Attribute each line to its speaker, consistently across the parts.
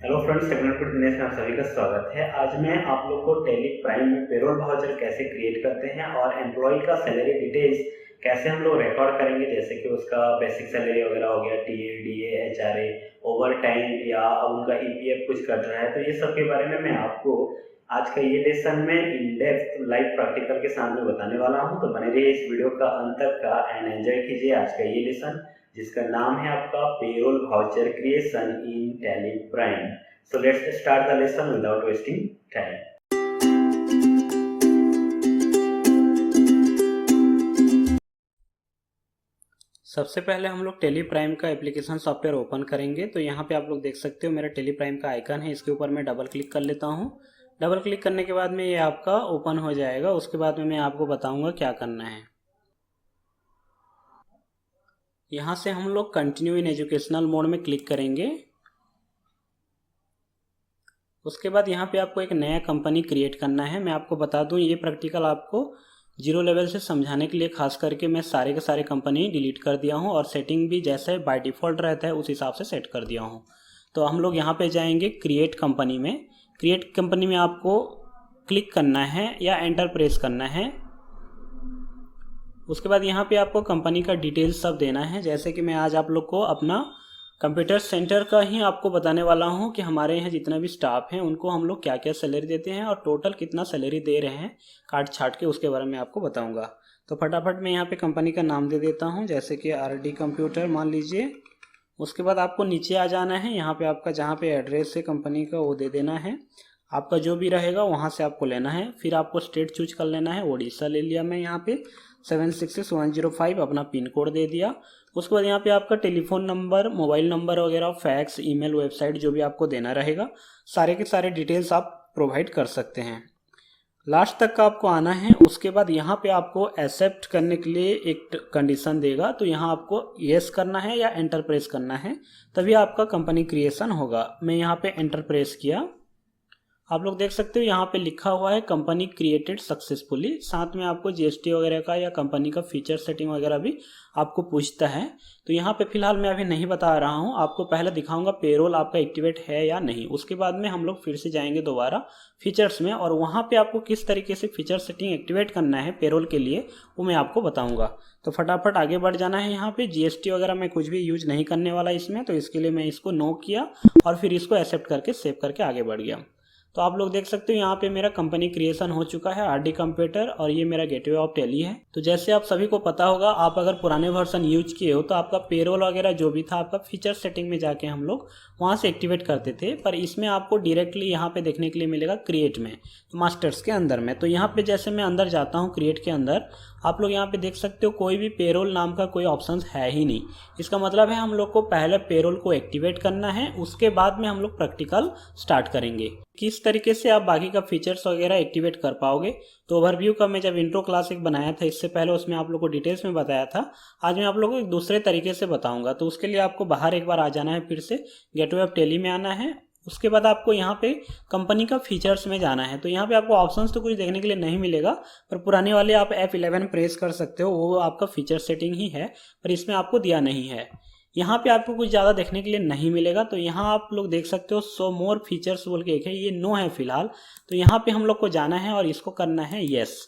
Speaker 1: Hello friends, segment Dinesh में आप सभी का स्वागत है। आज मैं आप लोग को टैली प्राइम में पेरोल वाउचर कैसे क्रिएट करते हैं और एम्प्लॉय का सैलरी डिटेल्स कैसे हम लोग रिकॉर्ड करेंगे, जैसे कि उसका बेसिक सैलरी वगैरह हो गया, TA, DA, HRA, over time या उनका ईपीएफ कुछ कट रहा है, तो ये सब के बारे में मैं आपको आज का ये लेसन में इन डेप्थ लाइव प्रैक्टिकल के साथ में बताने वाला हूँ। तो बने रहिए इस वीडियो का अंत तक का एंड एंजॉय कीजिए आज का ये लेसन, जिसका नाम है आपका payroll voucher creation in tally prime. So let's start the lesson without wasting time. सबसे पहले हम लोग टेली प्राइम का एप्लीकेशन सॉफ्टवेयर ओपन करेंगे। तो यहाँ पे आप लोग देख सकते हो मेरा टेली प्राइम का आइकन है, इसके ऊपर मैं डबल क्लिक कर लेता हूँ। डबल क्लिक करने के बाद में ये आपका ओपन हो जाएगा। उसके बाद में मैं आपको बताऊंगा क्या करना है। यहाँ से हम लोग कंटिन्यू इन एजुकेशनल मोड में क्लिक करेंगे। उसके बाद यहाँ पे आपको एक नया कंपनी क्रिएट करना है। मैं आपको बता दूं, ये प्रैक्टिकल आपको जीरो लेवल से समझाने के लिए खास करके मैं सारे के सारे कंपनी डिलीट कर दिया हूँ और सेटिंग भी जैसे बाय डिफ़ॉल्ट रहता है उस हिसाब से सेट कर दिया हूँ। तो हम लोग यहाँ पे जाएंगे क्रिएट कंपनी में। क्रिएट कंपनी में आपको क्लिक करना है या एंटर प्रेस करना है। उसके बाद यहाँ पे आपको कंपनी का डिटेल्स सब देना है। जैसे कि मैं आज आप लोग को अपना कंप्यूटर सेंटर का ही आपको बताने वाला हूँ कि हमारे यहाँ जितना भी स्टाफ हैं उनको हम लोग क्या क्या सैलरी देते हैं और टोटल कितना सैलरी दे रहे हैं काट छाट के, उसके बारे में आपको बताऊँगा। तो फटाफट मैं यहाँ पे कंपनी का नाम दे देता हूँ, जैसे कि आरडी कंप्यूटर मान लीजिए। उसके बाद आपको नीचे आ जाना है। यहाँ पे आपका जहाँ पे एड्रेस है कंपनी का वो दे देना है। आपका जो भी रहेगा वहाँ से आपको लेना है। फिर आपको स्टेट चूज कर लेना है। ओडिशा ले लिया मैं यहाँ पे 766105, अपना पिन कोड दे दिया। उसके बाद यहाँ पे आपका टेलीफोन नंबर, मोबाइल नंबर वगैरह, फैक्स, ईमेल, वेबसाइट जो भी आपको देना रहेगा, सारे के सारे डिटेल्स आप प्रोवाइड कर सकते हैं। लास्ट तक का आपको आना है। उसके बाद यहाँ पे आपको एक्सेप्ट करने के लिए एक कंडीशन देगा, तो यहाँ आपको येस करना है या एंटर प्रेस करना है, तभी आपका कंपनी क्रिएशन होगा। मैं यहाँ पे एंटर प्रेस किया। आप लोग देख सकते हो यहाँ पे लिखा हुआ है कंपनी क्रिएटेड सक्सेसफुली। साथ में आपको जीएसटी वगैरह का या कंपनी का फीचर सेटिंग वगैरह भी आपको पूछता है। तो यहाँ पे फिलहाल मैं अभी नहीं बता रहा हूँ, आपको पहले दिखाऊंगा पेरोल आपका एक्टिवेट है या नहीं। उसके बाद में हम लोग फिर से जाएंगे दोबारा फीचर्स में और वहाँ पे आपको किस तरीके से फीचर सेटिंग एक्टिवेट करना है पेरोल के लिए वो मैं आपको बताऊँगा। तो फटाफट आगे बढ़ जाना है। यहाँ पे जीएसटी वगैरह मैं कुछ भी यूज नहीं करने वाला इसमें, तो इसके लिए मैं इसको नो किया और फिर इसको एक्सेप्ट करके सेव करके आगे बढ़ गया। तो आप लोग देख सकते हो यहाँ पे मेरा कंपनी क्रिएशन हो चुका है, आरडी कंप्यूटर, और ये मेरा गेटवे ऑफ टैली है। तो जैसे आप सभी को पता होगा, आप अगर पुराने वर्जन यूज किए हो तो आपका पेरोल वगैरह जो भी था आपका फीचर सेटिंग में जाके हम लोग वहाँ से एक्टिवेट करते थे, पर इसमें आपको डायरेक्टली यहाँ पे देखने के लिए मिलेगा क्रिएट में, तो मास्टर्स के अंदर में। तो यहाँ पे जैसे मैं अंदर जाता हूँ क्रिएट के अंदर, आप लोग यहाँ पे देख सकते हो कोई भी पेरोल नाम का कोई ऑप्शन है ही नहीं। इसका मतलब है हम लोग को पहले पेरोल को एक्टिवेट करना है, उसके बाद में हम लोग प्रैक्टिकल स्टार्ट करेंगे। किस तरीके से आप बाकी का फीचर्स वगैरह एक्टिवेट कर पाओगे, तो ओवरव्यू का मैं जब इंट्रो क्लास एक बनाया था इससे पहले, उसमें आप लोग को डिटेल्स में बताया था। आज मैं आप लोगों को एक दूसरे तरीके से बताऊंगा। तो उसके लिए आपको बाहर एक बार आ जाना है, फिर से गेटवे ऑफ टैली में आना है। उसके बाद आपको यहाँ पे कंपनी का फीचर्स में जाना है। तो यहाँ पे आपको ऑप्शंस तो कुछ देखने के लिए नहीं मिलेगा, पर पुराने वाले आप F11 प्रेस कर सकते हो, वो आपका फीचर सेटिंग ही है, पर इसमें आपको दिया नहीं है। यहाँ पे आपको कुछ ज़्यादा देखने के लिए नहीं मिलेगा। तो यहाँ आप लोग देख सकते हो शो मोर फीचर्स बोल के एक है, ये नो है फिलहाल। तो यहाँ पे हम लोग को जाना है और इसको करना है येस।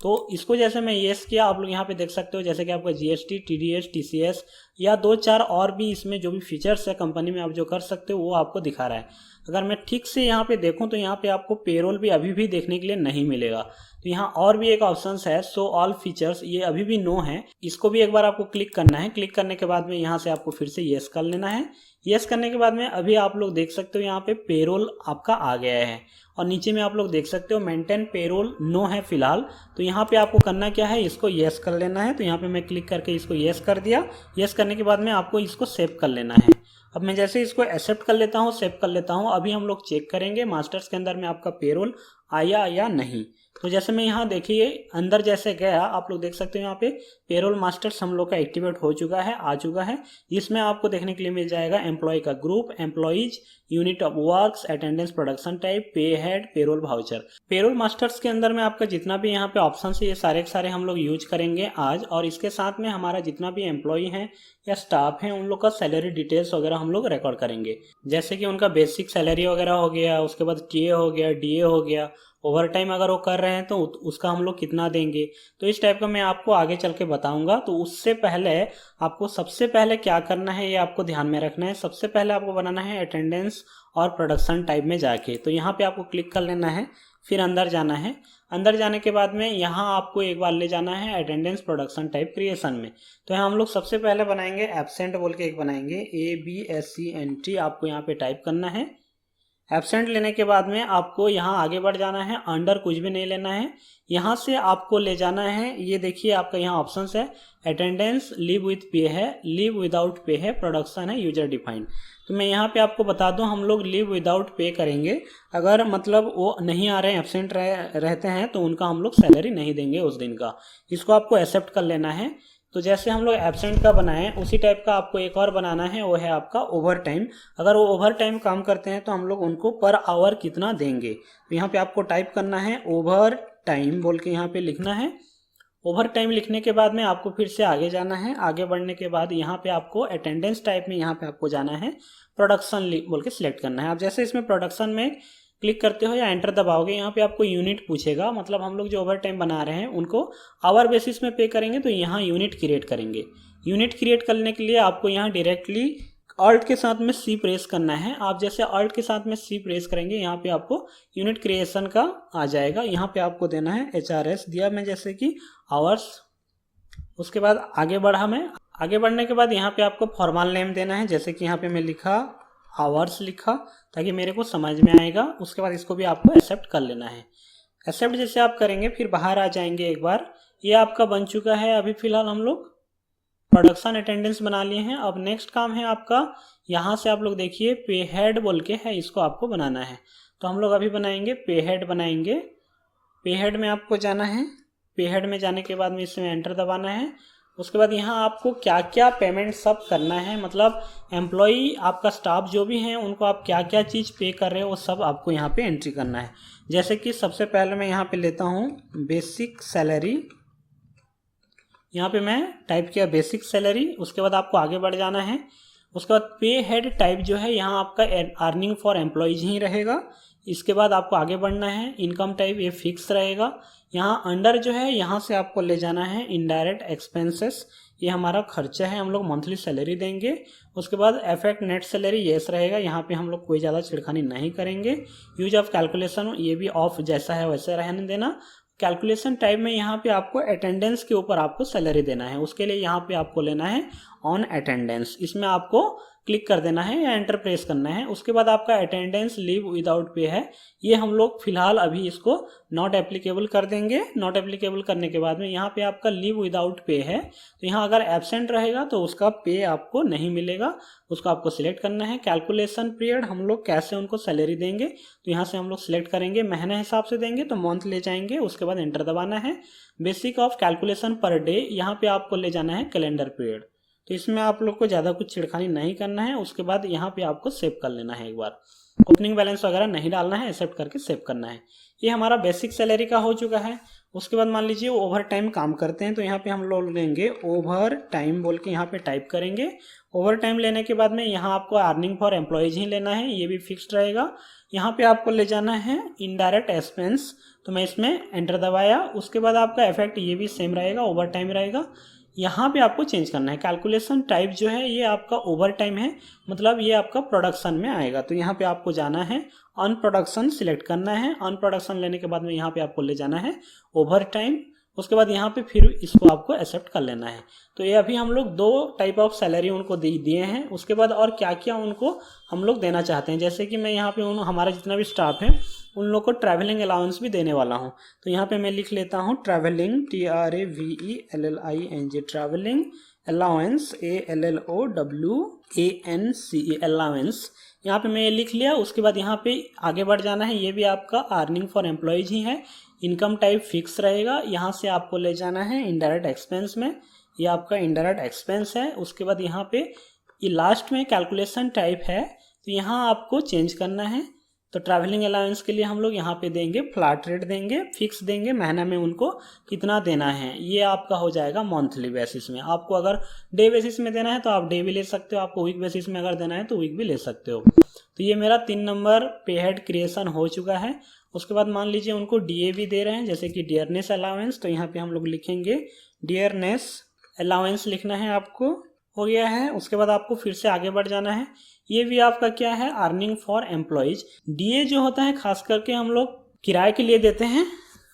Speaker 1: तो इसको जैसे मैं येस किया, आप लोग यहाँ पे देख सकते हो जैसे कि आपका जीएसटी, टीडीएस, टीसीएस या 2-4 और भी इसमें जो भी फीचर्स है कंपनी में आप जो कर सकते हो वो आपको दिखा रहा है। अगर मैं ठीक से यहाँ पे देखूँ तो यहाँ पे आपको पेरोल भी अभी भी देखने के लिए नहीं मिलेगा। तो यहाँ और भी एक ऑप्शन है शो ऑल फीचर्स, ये अभी भी नो है, इसको भी एक बार आपको क्लिक करना है। क्लिक करने के बाद में यहाँ से आपको फिर से येस कर लेना है। येस करने के बाद में अभी आप लोग देख सकते हो यहाँ पे पेरोल आपका आ गया है और नीचे में आप लोग देख सकते हो मेंटेन पेरोल नो है फिलहाल। तो यहाँ पे आपको करना क्या है, इसको येस कर लेना है। तो यहाँ पे मैं क्लिक करके इसको येस कर दिया। येस करने के बाद में आपको इसको सेव कर लेना है। अब मैं जैसे इसको एक्सेप्ट कर लेता हूँ, सेव कर लेता हूँ, अभी हम लोग चेक करेंगे मास्टर्स के अंदर में आपका पेरोल आया या नहीं। तो जैसे मैं यहाँ देखिए अंदर जैसे गया, आप लोग देख सकते हो यहाँ पे पेरोल मास्टर्स हम लोग का एक्टिवेट हो चुका है, आ चुका है। इसमें आपको देखने के लिए मिल जाएगा एम्प्लॉय का group, employees, unit of works, attendance, production type, pay head, payroll voucher. Payroll masters के अंदर में आपका जितना भी यहाँ पे ऑप्शन है ये सारे के सारे हम लोग यूज करेंगे आज, और इसके साथ में हमारा जितना भी एम्प्लॉय है या स्टाफ है उन लोग का सैलरी डिटेल्स वगैरह हम लोग रिकॉर्ड करेंगे। जैसे कि उनका बेसिक सैलरी वगैरह हो गया, उसके बाद टीए हो गया, डीए हो गया, ओवर टाइम अगर वो कर रहे हैं तो उसका हम लोग कितना देंगे। तो इस टाइप का मैं आपको आगे चल के बताऊंगा। तो उससे पहले आपको सबसे पहले क्या करना है ये आपको ध्यान में रखना है। सबसे पहले आपको बनाना है अटेंडेंस और प्रोडक्शन टाइप में जाके, तो यहाँ पे आपको क्लिक कर लेना है, फिर अंदर जाना है। अंदर जाने के बाद में यहाँ आपको एक बार ले जाना है अटेंडेंस प्रोडक्शन टाइप क्रिएशन में। तो यहाँ हम लोग सबसे पहले बनाएंगे एब्सेंट बोल के एक बनाएंगे, ABSENT आपको यहाँ पे टाइप करना है। एब्सेंट लेने के बाद में आपको यहाँ आगे बढ़ जाना है, अंडर कुछ भी नहीं लेना है, यहाँ से आपको ले जाना है। ये देखिए आपका यहाँ ऑप्शंस है, अटेंडेंस, लीव विथ पे है, लीव विदाउट पे है, प्रोडक्शन है, यूजर डिफाइंड। तो मैं यहाँ पे आपको बता दूं हम लोग लीव विदाउट पे करेंगे। अगर मतलब वो नहीं आ रहे हैं, एब्सेंट रहते हैं तो उनका हम लोग सैलरी नहीं देंगे उस दिन का। इसको आपको एक्सेप्ट कर लेना है। तो जैसे हम लोग एब्सेंट का बनाए उसी टाइप का आपको एक और बनाना है, वो है आपका ओवर टाइम। अगर वो ओवर टाइम काम करते हैं तो हम लोग उनको पर आवर कितना देंगे। तो यहाँ पे आपको टाइप करना है ओवर टाइम बोल के यहाँ पे लिखना है। ओवर टाइम लिखने के बाद में आपको फिर से आगे जाना है। आगे बढ़ने के बाद यहाँ पे आपको अटेंडेंस टाइप में यहाँ पे आपको जाना है, प्रोडक्शन बोल के सिलेक्ट करना है। आप जैसे इसमें प्रोडक्शन में क्लिक करते हो या एंटर दबाओगे, यहाँ पे आपको यूनिट पूछेगा। मतलब हम लोग जो ओवर टाइम बना रहे हैं उनको आवर बेसिस में पे करेंगे, तो यहाँ यूनिट क्रिएट करेंगे। यूनिट क्रिएट करने के लिए आपको यहाँ डायरेक्टली ऑल्ट के साथ में सी प्रेस करना है। आप जैसे ऑल्ट के साथ में सी प्रेस करेंगे यहाँ पे आपको यूनिट क्रिएशन का आ जाएगा। यहाँ पे आपको देना है HRS दिया मैं जैसे कि आवर्स। उसके बाद आगे बढ़ा मैं। आगे बढ़ने के बाद यहाँ पे आपको फॉर्मल नेम देना है, जैसे कि यहाँ पे मैं लिखा आवर्स लिखा, ताकि मेरे को समझ में आएगा। उसके बाद इसको भी आपको एक्सेप्ट कर लेना है। एक्सेप्ट जैसे आप करेंगे फिर बाहर आ जाएंगे एक बार। ये आपका बन चुका है। अभी फिलहाल हम लोग प्रोडक्शन अटेंडेंस बना लिए हैं। अब नेक्स्ट काम है आपका, यहाँ से आप लोग देखिए पे हेड बोल के है, इसको आपको बनाना है। तो हम लोग अभी बनाएंगे पे हेड बनाएंगे। पे हेड में आपको जाना है। पे हेड में जाने के बाद में इसमें एंटर दबाना है। उसके बाद यहाँ आपको क्या क्या पेमेंट सब करना है, मतलब एम्प्लॉई आपका स्टाफ जो भी हैं उनको आप क्या क्या चीज़ पे कर रहे हो वो सब आपको यहाँ पे एंट्री करना है। जैसे कि सबसे पहले मैं यहाँ पे लेता हूँ बेसिक सैलरी। यहाँ पे मैं टाइप किया बेसिक सैलरी। उसके बाद आपको आगे बढ़ जाना है। उसके बाद पे हेड टाइप जो है यहाँ आपका अर्निंग फॉर एम्प्लॉयज ही रहेगा। इसके बाद आपको आगे बढ़ना है। इनकम टाइप ये फिक्स रहेगा। यहाँ अंडर जो है यहाँ से आपको ले जाना है इनडायरेक्ट एक्सपेंसेस, ये हमारा खर्चा है, हम लोग मंथली सैलरी देंगे। उसके बाद इफेक्ट नेट सैलरी येस रहेगा, यहाँ पे हम लोग कोई ज़्यादा छिड़खानी नहीं करेंगे। यूज ऑफ कैलकुलेशन ये भी ऑफ जैसा है वैसे रहने देना। कैलकुलेशन टाइप में यहाँ पे आपको अटेंडेंस के ऊपर आपको सैलरी देना है, उसके लिए यहाँ पे आपको लेना है ऑन अटेंडेंस। इसमें आपको क्लिक कर देना है या एंटर प्रेस करना है। उसके बाद आपका अटेंडेंस लीव विदाउट पे है, ये हम लोग फिलहाल अभी इसको नॉट एप्लीकेबल कर देंगे। नॉट एप्लीकेबल करने के बाद में यहाँ पे आपका लीव विदाउट पे है, तो यहाँ अगर एब्सेंट रहेगा तो उसका पे आपको नहीं मिलेगा, उसको आपको सिलेक्ट करना है। कैलकुलेशन पीरियड हम लोग कैसे उनको सैलरी देंगे, तो यहाँ से हम लोग सिलेक्ट करेंगे महीने हिसाब से देंगे तो मंथ ले जाएंगे। उसके बाद एंटर दबाना है। Basic of calculation per day, यहाँ पे आपको ले जाना है कैलेंडर पीरियड। तो इसमें आप लोग को ज़्यादा कुछ छिड़खानी नहीं करना है। उसके बाद यहाँ पे आपको सेव कर लेना है एक बार। ओपनिंग बैलेंस वगैरह नहीं डालना है, एक्सेप्ट करके सेव करना है। ये हमारा बेसिक सैलरी का हो चुका है। उसके बाद मान लीजिए ओवर टाइम काम करते हैं, तो यहाँ पे हम लोग लेंगे ओवर टाइम बोल के यहाँ पे टाइप करेंगे। ओवर टाइम लेने के बाद में यहाँ आपको अर्निंग फॉर एम्प्लॉयज ही लेना है, ये भी फिक्स्ड रहेगा। यहाँ पे आपको ले जाना है इनडायरेक्ट एक्सपेंस, तो मैं इसमें एंटर दबाया। उसके बाद आपका इफेक्ट ये भी सेम रहेगा, ओवर टाइम रहेगा। यहाँ पे आपको चेंज करना है। कैलकुलेशन टाइप जो है ये आपका ओवर टाइम है, मतलब ये आपका प्रोडक्शन में आएगा। तो यहाँ पे आपको जाना है ऑन प्रोडक्शन सिलेक्ट करना है। ऑन प्रोडक्शन लेने के बाद में यहाँ पे आपको ले जाना है ओवर टाइम। उसके बाद यहाँ पे फिर इसको आपको एक्सेप्ट कर लेना है। तो ये अभी हम लोग 2 टाइप ऑफ सैलरी उनको दिए हैं। उसके बाद और क्या क्या उनको हम लोग देना चाहते हैं, जैसे कि मैं यहाँ पे हमारा जितना भी स्टाफ है उन लोग को ट्रैवलिंग अलाउंस भी देने वाला हूँ। तो यहाँ पे मैं लिख लेता हूँ travelling TRAVELLING travelling allowance ALLOWANCE allowance. यहाँ पे मैं ये लिख लिया। उसके बाद यहाँ पे आगे बढ़ जाना है। ये भी आपका अर्निंग फॉर एम्प्लॉयज ही है, इनकम टाइप फिक्स रहेगा। यहाँ से आपको ले जाना है इनडायरेक्ट एक्सपेंस में, ये आपका इनडायरेक्ट एक्सपेंस है। उसके बाद यहाँ पे ये लास्ट में कैलकुलेशन टाइप है, तो यहाँ आपको चेंज करना है। तो ट्रैवलिंग अलाउंस के लिए हम लोग यहाँ पे देंगे फ्लैट रेट देंगे, फिक्स देंगे, महीना में उनको कितना देना है। ये आपका हो जाएगा मंथली बेसिस में। आपको अगर डे बेसिस में देना है तो आप डे भी ले सकते हो, आपको वीक बेसिस में अगर देना है तो वीक भी ले सकते हो। तो ये मेरा 3 नंबर पे हेड क्रिएशन हो चुका है। उसके बाद मान लीजिए उनको डीए भी दे रहे हैं, जैसे कि डियरनेस अलाउंस, तो यहाँ पे हम लोग लिखेंगे डियरनेस अलाउंस लिखना है आपको, हो गया है। उसके बाद आपको फिर से आगे बढ़ जाना है। ये भी आपका क्या है, अर्निंग फॉर एम्प्लॉयज। डीए जो होता है खास करके हम लोग किराए के लिए देते हैं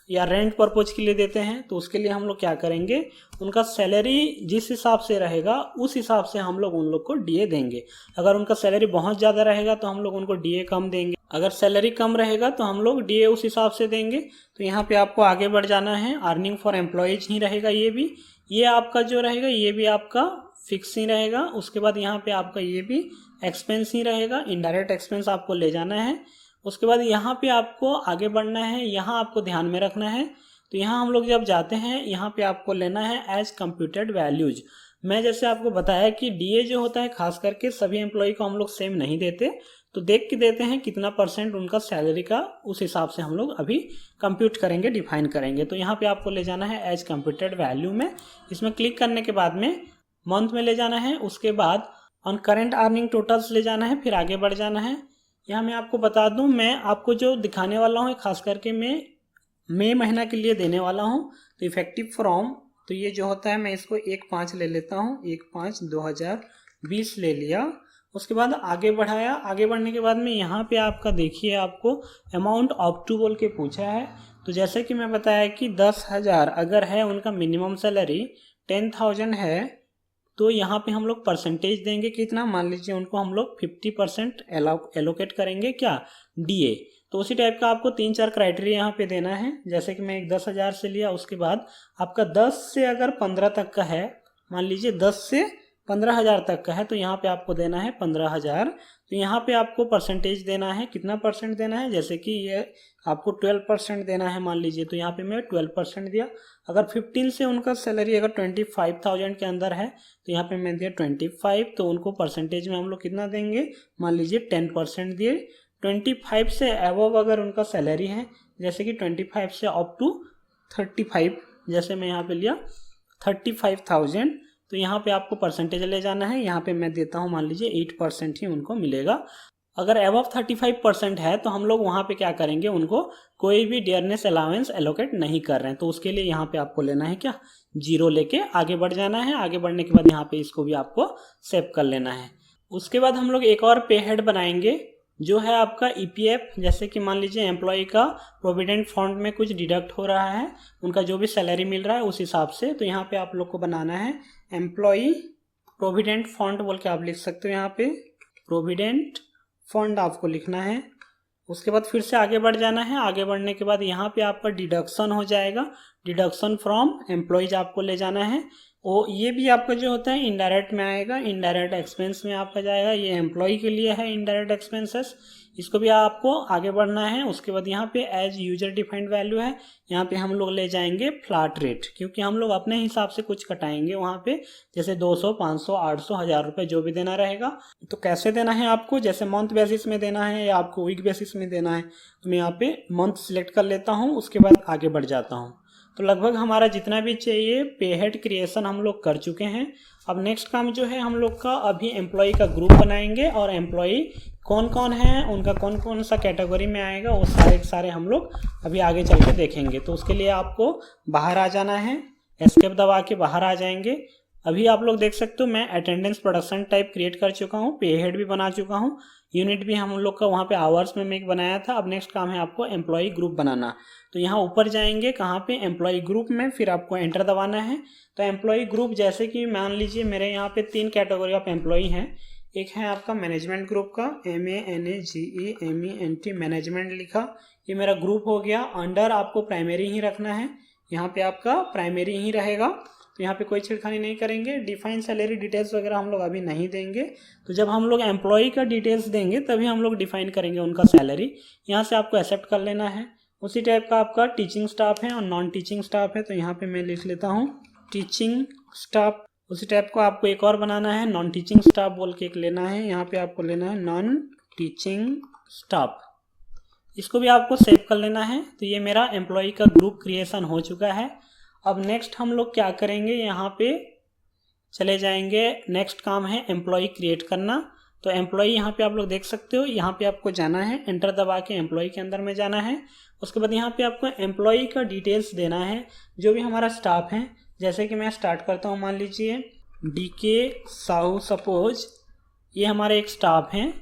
Speaker 1: या रेंट पर्पज के लिए देते हैं, तो उसके लिए हम लोग क्या करेंगे, उनका सैलरी जिस हिसाब से रहेगा उस हिसाब से हम लोग उन लोग को डीए देंगे। अगर उनका सैलरी बहुत ज़्यादा रहेगा तो हम लोग उनको डीए कम देंगे, अगर सैलरी कम रहेगा तो हम लोग डीए उस हिसाब से देंगे। तो यहाँ पे आपको आगे बढ़ जाना है, अर्निंग फॉर एम्प्लॉयज ही रहेगा ये भी। ये आपका जो रहेगा ये भी आपका फिक्स ही रहेगा। उसके बाद यहाँ पे आपका ये भी एक्सपेंस ही रहेगा, इनडायरेक्ट एक्सपेंस आपको ले जाना है। उसके बाद यहाँ पे आपको आगे बढ़ना है, यहाँ आपको ध्यान में रखना है। तो यहाँ हम लोग जब जाते हैं यहाँ पे आपको लेना है एज कंप्यूटेड वैल्यूज। मैं जैसे आपको बताया कि डीए जो होता है खास करके सभी एम्प्लॉय को हम लोग सेम नहीं देते, तो देख के देते हैं कितना % उनका सैलरी का, उस हिसाब से हम लोग अभी कंप्यूट करेंगे, डिफाइन करेंगे। तो यहाँ पे आपको ले जाना है एज कंप्यूटेड वैल्यू में। इसमें क्लिक करने के बाद में मंथ में ले जाना है, उसके बाद ऑन करेंट अर्निंग टोटल्स ले जाना है, फिर आगे बढ़ जाना है। यहाँ मैं आपको बता दूं, मैं आपको जो दिखाने वाला हूँ खास करके मैं मई महीना के लिए देने वाला हूँ। तो इफेक्टिव फ्रॉम, तो ये जो होता है मैं इसको 1/5 ले लेता हूँ, 1/5/2020 ले लिया। उसके बाद आगे बढ़ाया, आगे बढ़ने के बाद में यहाँ पे आपका देखिए आपको अमाउंट अप टू बोल के पूछा है। तो जैसे कि मैं बताया कि 10,000 अगर है उनका मिनिमम सैलरी 10,000 है, तो यहाँ पे हम लोग परसेंटेज देंगे कितना, मान लीजिए उनको हम लोग 50% एलोकेट करेंगे क्या, डीए। तो उसी टाइप का आपको 3-4 क्राइटेरिया यहाँ पे देना है। जैसे कि मैं एक 10,000 से लिया, उसके बाद आपका 10 से अगर 15 तक का है, मान लीजिए 10 से 15,000 तक का है, तो यहाँ पे आपको देना है 15,000। तो यहाँ पे आपको परसेंटेज देना है, कितना % देना है, जैसे कि ये आपको 12% देना है मान लीजिए, तो यहाँ पे मैं 12% दिया। अगर 15 से उनका सैलरी अगर 25,000 के अंदर है तो यहाँ पे मैं दिया 25, तो उनको परसेंटेज में हम लोग कितना देंगे, मान लीजिए 10% दिए। 25 से अबव अगर उनका सैलरी है, जैसे कि 25 से अप टू 35, जैसे मैं यहाँ पे लिया 35,000, तो यहाँ पे आपको परसेंटेज ले जाना है। यहाँ पे मैं देता हूँ मान लीजिए 8% ही उनको मिलेगा। अगर अबव 35% है तो हम लोग वहाँ पे क्या करेंगे, उनको कोई भी डियरनेस अलाउंस एलोकेट नहीं कर रहे हैं, तो उसके लिए यहाँ पे आपको लेना है क्या, 0 लेके आगे बढ़ जाना है। आगे बढ़ने के बाद यहाँ पे इसको भी आपको सेव कर लेना है। उसके बाद हम लोग एक और पे हेड बनाएंगे जो है आपका ईपीएफ। जैसे कि मान लीजिए एम्प्लॉय का प्रोविडेंट फंड में कुछ डिडक्ट हो रहा है, उनका जो भी सैलरी मिल रहा है उस हिसाब से, तो यहाँ पे आप लोग को बनाना है एम्प्लॉय प्रोविडेंट फंड बोल के आप लिख सकते हो, यहाँ पे प्रोविडेंट फंड आपको लिखना है। उसके बाद फिर से आगे बढ़ जाना है। आगे बढ़ने के बाद यहाँ पे आपका डिडक्शन हो जाएगा, डिडक्शन फ्रॉम एम्प्लॉयज आपको ले जाना है। वो ये भी आपका जो होता है इनडायरेक्ट में आएगा, इनडायरेक्ट एक्सपेंस में आपका जाएगा। ये एम्प्लॉय के लिए है इनडायरेक्ट एक्सपेंसेस, इसको भी आपको आगे बढ़ना है। उसके बाद यहाँ पे एज यूजर डिफाइंड वैल्यू है, यहाँ पे हम लोग ले जाएंगे फ्लैट रेट, क्योंकि हम लोग अपने हिसाब से कुछ कटाएंगे वहाँ पे, जैसे 200, 500, 800, 1000 रुपये जो भी देना रहेगा। तो कैसे देना है आपको, जैसे मंथ बेसिस में देना है या आपको वीक बेसिस में देना है, तो मैं यहाँ पे मंथ सिलेक्ट कर लेता हूँ। उसके बाद आगे बढ़ जाता हूँ। तो लगभग हमारा जितना भी चाहिए पे हेड क्रिएशन हम लोग कर चुके हैं। अब नेक्स्ट काम जो है हम लोग का, अभी एम्प्लॉय का ग्रुप बनाएंगे और एम्प्लॉय कौन कौन है, उनका कौन कौन सा कैटेगरी में आएगा, वो सारे हम लोग अभी आगे चल के देखेंगे। तो उसके लिए आपको बाहर आ जाना है, एस्केप दबा के बाहर आ जाएंगे। अभी आप लोग देख सकते हो मैं अटेंडेंस प्रोडक्शन टाइप क्रिएट कर चुका हूँ, पे हेड भी बना चुका हूँ, यूनिट भी हम लोग का वहाँ पे आवर्स में मैं बनाया था। अब नेक्स्ट काम है आपको एम्प्लॉय ग्रुप बनाना। तो यहाँ ऊपर जाएंगे कहाँ पे, एम्प्लॉय ग्रुप में, फिर आपको एंटर दबाना है। तो एम्प्लॉय ग्रुप, जैसे कि मान लीजिए मेरे यहाँ पे 3 कैटेगरी ऑफ एम्प्लॉय हैं। एक है आपका मैनेजमेंट ग्रुप का, MANAGEMENT मैनेजमेंट लिखा, ये मेरा ग्रुप हो गया। अंडर आपको प्राइमरी ही रखना है, यहाँ पे आपका प्राइमरी ही रहेगा, तो यहाँ पे कोई छेड़खानी नहीं करेंगे। डिफाइन सैलरी डिटेल्स वगैरह हम लोग अभी नहीं देंगे, तो जब हम लोग एम्प्लॉय का डिटेल्स देंगे तभी हम लोग डिफाइन करेंगे उनका सैलरी। यहाँ से आपको एक्सेप्ट कर लेना है। उसी टाइप का आपका टीचिंग स्टाफ है और नॉन टीचिंग स्टाफ है, तो यहाँ पे मैं लिख लेता हूँ टीचिंग स्टाफ। उसी टाइप को आपको एक और बनाना है, नॉन टीचिंग स्टाफ बोल के एक लेना है, यहाँ पे आपको लेना है नॉन टीचिंग स्टाफ। इसको भी आपको सेव कर लेना है। तो ये मेरा एम्प्लॉय का ग्रुप क्रिएशन हो चुका है। अब नेक्स्ट हम लोग क्या करेंगे, यहाँ पे चले जाएंगे, नेक्स्ट काम है एम्प्लॉय क्रिएट करना। तो एम्प्लॉय यहाँ पे आप लोग देख सकते हो, यहाँ पे आपको जाना है, एंटर दबा के एम्प्लॉय के अंदर में जाना है। उसके बाद यहाँ पे आपको एम्प्लॉय का डिटेल्स देना है, जो भी हमारा स्टाफ है। जैसे कि मैं स्टार्ट करता हूँ, मान लीजिए डीके साहू, सपोज ये हमारे एक स्टाफ हैं।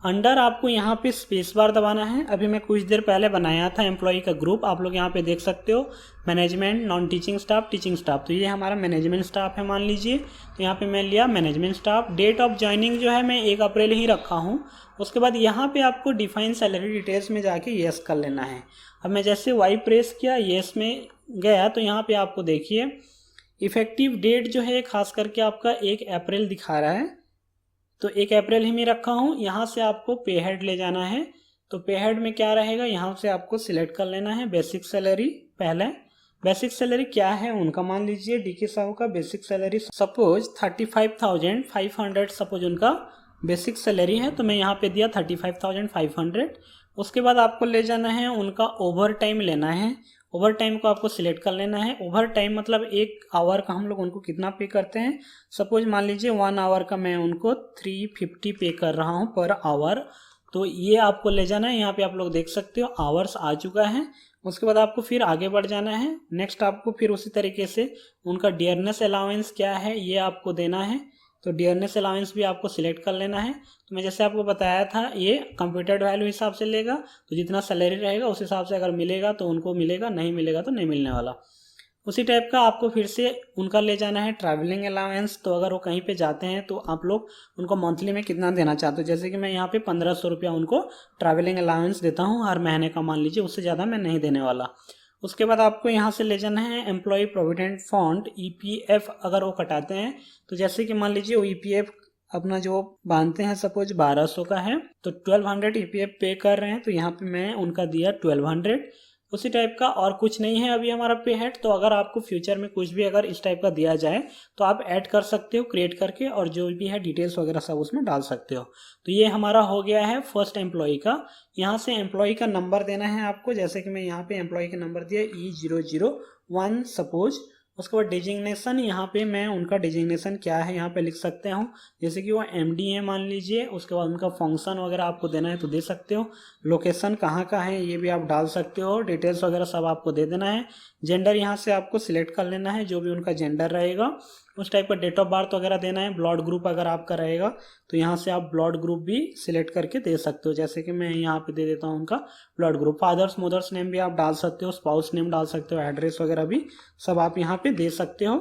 Speaker 1: अंडर आपको यहाँ पे स्पेस बार दबाना है। अभी मैं कुछ देर पहले बनाया था एम्प्लॉय का ग्रुप, आप लोग यहाँ पे देख सकते हो, management, non teaching staff, teaching staff. तो ये हमारा मैनेजमेंट स्टाफ है मान लीजिए। तो यहाँ पे मैं लिया management staff. Date of joining जो है मैं 1 अप्रैल ही रखा हूँ। उसके बाद यहाँ पे आपको डिफाइन सैलरी डिटेल्स में जाके येस कर लेना है। अब मैं जैसे वाई प्रेस किया, येस में गया, तो यहाँ पे आपको देखिए इफेक्टिव डेट जो है खास करके आपका 1 अप्रैल दिखा रहा है, तो 1 अप्रैल ही मैं रखा हूँ। यहाँ से आपको पे हेड ले जाना है। तो पे हेड में क्या रहेगा, यहाँ से आपको सिलेक्ट कर लेना है बेसिक सैलरी। पहले बेसिक सैलरी क्या है उनका, मान लीजिए डीके साहू का बेसिक सैलरी सपोज 35,500 सपोज उनका बेसिक सैलरी है, तो मैं यहाँ पे दिया 35,500। उसके बाद आपको ले जाना है, उनका ओवर टाइम लेना है। ओवर टाइम को आपको सिलेक्ट कर लेना है। ओवर टाइम मतलब 1 आवर का हम लोग उनको कितना पे करते हैं। सपोज मान लीजिए 1 आवर का मैं उनको 350 पे कर रहा हूँ पर आवर। तो ये आपको ले जाना है। यहाँ पे आप लोग देख सकते हो आवर्स आ चुका है। उसके बाद आपको फिर आगे बढ़ जाना है। नेक्स्ट आपको फिर उसी तरीके से उनका डियरनेस अलाउंस क्या है ये आपको देना है। तो डियरनेस अलाउंस भी आपको सिलेक्ट कर लेना है। तो मैं जैसे आपको बताया था, ये कंप्यूटर वैल्यू हिसाब से लेगा, तो जितना सैलरी रहेगा उस हिसाब से अगर मिलेगा तो उनको मिलेगा, नहीं मिलेगा तो नहीं मिलने वाला। उसी टाइप का आपको फिर से उनका ले जाना है ट्रैवलिंग अलाउंस। तो अगर वो कहीं पे जाते हैं तो आप लोग उनको मंथली में कितना देना चाहते हो। जैसे कि मैं यहाँ पे 1500 रुपया उनको ट्रैवलिंग अलाउंस देता हूँ हर महीने का, मान लीजिए, उससे ज़्यादा मैं नहीं देने वाला। उसके बाद आपको यहाँ से ले जाना है एम्प्लॉय प्रोविडेंट फंड, EPF अगर वो कटाते हैं। तो जैसे कि मान लीजिए वो EPF अपना जो बांधते हैं सपोज 1200 का है, तो 1200 EPF पे कर रहे हैं, तो यहाँ पे मैं उनका दिया 1200। उसी टाइप का और कुछ नहीं है अभी हमारा पे हेड। तो अगर आपको फ्यूचर में कुछ भी अगर इस टाइप का दिया जाए तो आप ऐड कर सकते हो क्रिएट करके, और जो भी है डिटेल्स वगैरह सब उसमें डाल सकते हो। तो ये हमारा हो गया है फर्स्ट एम्प्लॉय का। यहाँ से एम्प्लॉय का नंबर देना है आपको। जैसे कि मैं यहाँ पे एम्प्लॉय का नंबर दिया E001 सपोज। उसके बाद डिजिग्नेशन, यहाँ पे मैं उनका डिजिग्नेशन क्या है यहाँ पे लिख सकते हूँ। जैसे कि वो MD है मान लीजिए। उसके बाद उनका फंक्शन वगैरह आपको देना है तो दे सकते हो। लोकेशन कहाँ का है ये भी आप डाल सकते हो। डिटेल्स वगैरह सब आपको दे देना है। जेंडर यहाँ से आपको सिलेक्ट कर लेना है, जो भी उनका जेंडर रहेगा उस टाइप का। डेट ऑफ बर्थ वगैरह देना है। ब्लड ग्रुप अगर आपका रहेगा तो यहाँ से आप ब्लड ग्रुप भी सिलेक्ट करके दे सकते हो। जैसे कि मैं यहाँ पे दे देता हूँ उनका blood group. Father's mother's name भी आप डाल सकते हो, स्पाउस नेम डाल सकते हो, एड्रेस वगैरह भी सब आप यहाँ पे दे सकते हो।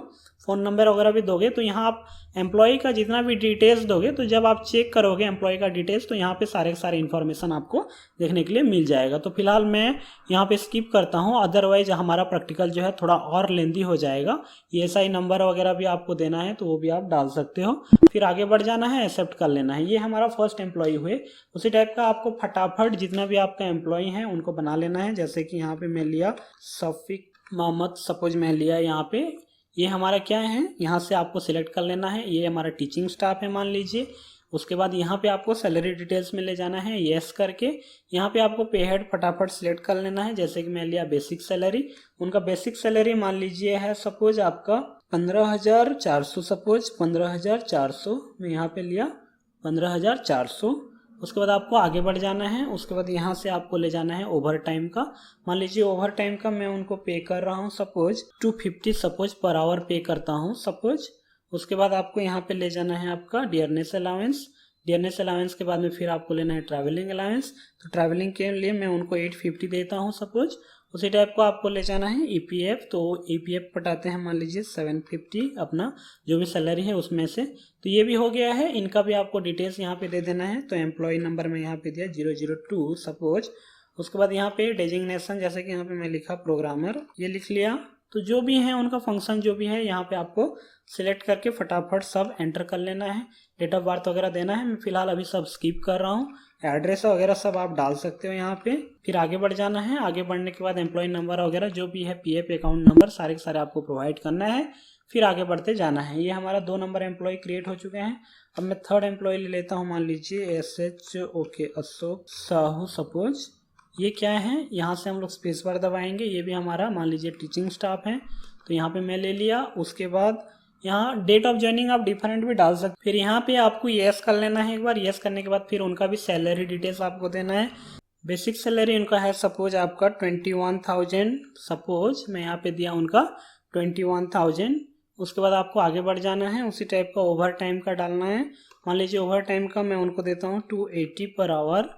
Speaker 1: फ़ोन नंबर वगैरह भी दोगे तो यहाँ आप एम्प्लॉय का जितना भी डिटेल्स दोगे, तो जब आप चेक करोगे एम्प्लॉय का डिटेल्स तो यहाँ पे सारे इन्फॉर्मेशन आपको देखने के लिए मिल जाएगा। तो फिलहाल मैं यहाँ पे स्किप करता हूँ, अदरवाइज हमारा प्रैक्टिकल जो है थोड़ा और लेंदी हो जाएगा। ESI नंबर वगैरह भी आपको देना है तो वो भी आप डाल सकते हो। फिर आगे बढ़ जाना है, एक्सेप्ट कर लेना है। ये हमारा फर्स्ट एम्प्लॉय हुए। उसी टाइप का आपको फटाफट जितना भी आपका एम्प्लॉय है उनको बना लेना है। जैसे कि यहाँ पे मैं लिया शफीक मोहम्मद सपोज मैं लिया यहाँ पे। ये हमारा क्या है, यहाँ से आपको सिलेक्ट कर लेना है। ये हमारा टीचिंग स्टाफ है मान लीजिए। उसके बाद यहाँ पे आपको सैलरी डिटेल्स में ले जाना है येस करके। यहाँ पे आपको पे हेड फटाफट सिलेक्ट कर लेना है। जैसे कि मैं लिया बेसिक सैलरी। उनका बेसिक सैलरी मान लीजिए है सपोज आपका 15,400, सपोज 15,400 मैं यहाँ पे लिया 15,400। उसके बाद आपको आगे बढ़ जाना है। उसके बाद यहाँ से आपको ले जाना है ओवर टाइम का। मान लीजिए ओवर टाइम का मैं उनको पे कर रहा हूँ सपोज 250 सपोज पर आवर पे करता हूँ सपोज। उसके बाद आपको यहाँ पे ले जाना है आपका डियरनेस अलाउंस। डियरनेस अलाउंस के बाद में फिर आपको लेना है ट्रैवलिंग अलाउंस। तो ट्रैवलिंग के लिए मैं उनको 850 देता हूँ सपोज। उसी टाइप को आपको ले जाना है EPF। तो EPF पटाते हैं मान लीजिए 750 अपना जो भी सैलरी है उसमें से। तो ये भी हो गया है। इनका भी आपको डिटेल्स यहाँ पे दे देना है। तो एम्प्लॉय नंबर में यहाँ पे दिया 002 सपोज। उसके बाद यहाँ पे डेजिग्नेशन, जैसे कि यहाँ पे मैं लिखा प्रोग्रामर, ये लिख लिया। तो जो भी है उनका फंक्शन जो भी है यहाँ पे आपको सिलेक्ट करके फटाफट सब एंटर कर लेना है। डेट ऑफ बर्थ वगैरह देना है। मैं फिलहाल अभी सब स्किप कर रहा हूँ। एड्रेस वगैरह सब आप डाल सकते हो यहाँ पे। फिर आगे बढ़ जाना है। आगे बढ़ने के बाद एम्प्लॉय नंबर वगैरह जो भी है, पीएफ अकाउंट नंबर सारे के सारे आपको प्रोवाइड करना है। फिर आगे बढ़ते जाना है। ये हमारा 2 नंबर एम्प्लॉय क्रिएट हो चुके हैं। अब मैं थर्ड एम्प्लॉय ले लेता हूँ। मान लीजिए SHOK अशोक साहू सपोज। ये क्या है, यहाँ से हम लोग स्पेस बार दबाएंगे। ये भी हमारा मान लीजिए टीचिंग स्टाफ है, तो यहाँ पे मैं ले लिया। उसके बाद यहाँ डेट ऑफ ज्वाइनिंग आप डिफरेंट भी डाल सकते। फिर यहाँ पे आपको येस कर लेना है एक बार। येस करने के बाद फिर उनका भी सैलरी डिटेल्स आपको देना है। बेसिक सैलरी उनका है सपोज आपका 21,000। सपोज मैं यहाँ पे दिया उनका 21,000। उसके बाद आपको आगे बढ़ जाना है। उसी टाइप का ओवर टाइम का डालना है। मान लीजिए ओवर टाइम का मैं उनको देता हूँ 280 पर आवर।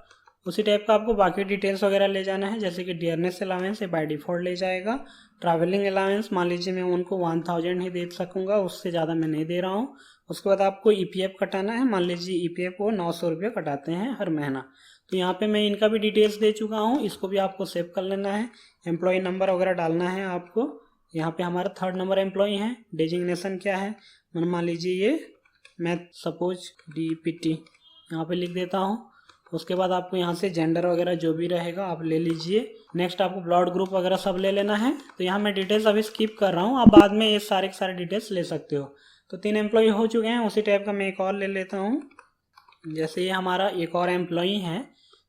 Speaker 1: उसी टाइप का आपको बाकी डिटेल्स वगैरह ले जाना है, जैसे कि डियरनेस अलाउंस है बाय डिफ़ॉल्ट ले जाएगा। ट्रैवलिंग अलाउंस मान लीजिए मैं उनको 1000 ही दे सकूँगा, उससे ज़्यादा मैं नहीं दे रहा हूँ। उसके बाद आपको EPF कटाना है। मान लीजिए EPF वो 900 रुपये कटाते हैं हर महीना। तो यहाँ पे मैं इनका भी डिटेल्स दे चुका हूँ, इसको भी आपको सेव कर लेना है। एम्प्लॉय नंबर वगैरह डालना है आपको। यहाँ पे हमारा थर्ड नंबर एम्प्लॉय है। डेजिग्नेशन क्या है, मान लीजिए ये मैं सपोज DPT यहाँ पे लिख देता हूँ। उसके बाद आपको यहाँ से जेंडर वगैरह जो भी रहेगा आप ले लीजिए। नेक्स्ट आपको ब्लड ग्रुप वगैरह सब ले लेना है। तो यहाँ मैं डिटेल्स अभी स्किप कर रहा हूँ, आप बाद में ये सारे के सारे डिटेल्स ले सकते हो। तो 3 एम्प्लॉय हो चुके हैं। उसी टाइप का मैं एक और ले लेता हूँ। जैसे ये हमारा एक और एम्प्लॉय है,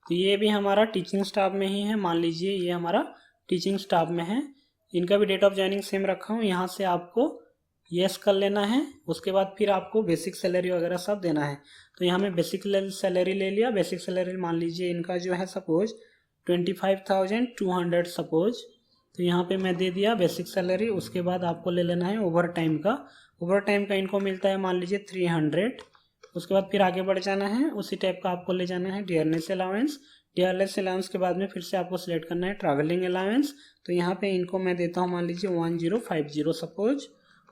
Speaker 1: तो ये भी हमारा टीचिंग स्टाफ में ही है। मान लीजिए ये हमारा टीचिंग स्टाफ में है। इनका भी डेट ऑफ ज्वाइनिंग सेम रखा हूँ। यहाँ से आपको येस कर लेना है। उसके बाद फिर आपको बेसिक सैलरी वगैरह सब देना है। तो यहाँ मैं बेसिक सैलरी ले लिया। बेसिक सैलरी मान लीजिए इनका जो है सपोज 25,200 सपोज। तो यहाँ पे मैं दे दिया बेसिक सैलरी। उसके बाद आपको ले लेना है ओवर टाइम का। ओवर टाइम का इनको मिलता है मान लीजिए 300। उसके बाद फिर आगे बढ़ जाना है। उसी टाइप का आपको ले जाना है डियरनेस अलाउंस। डियरनेस अलाउंस के बाद में फिर से आपको सिलेक्ट करना है ट्रैवलिंग अलाउंस। तो यहाँ पे इनको मैं देता हूँ मान लीजिए 1050 सपोज।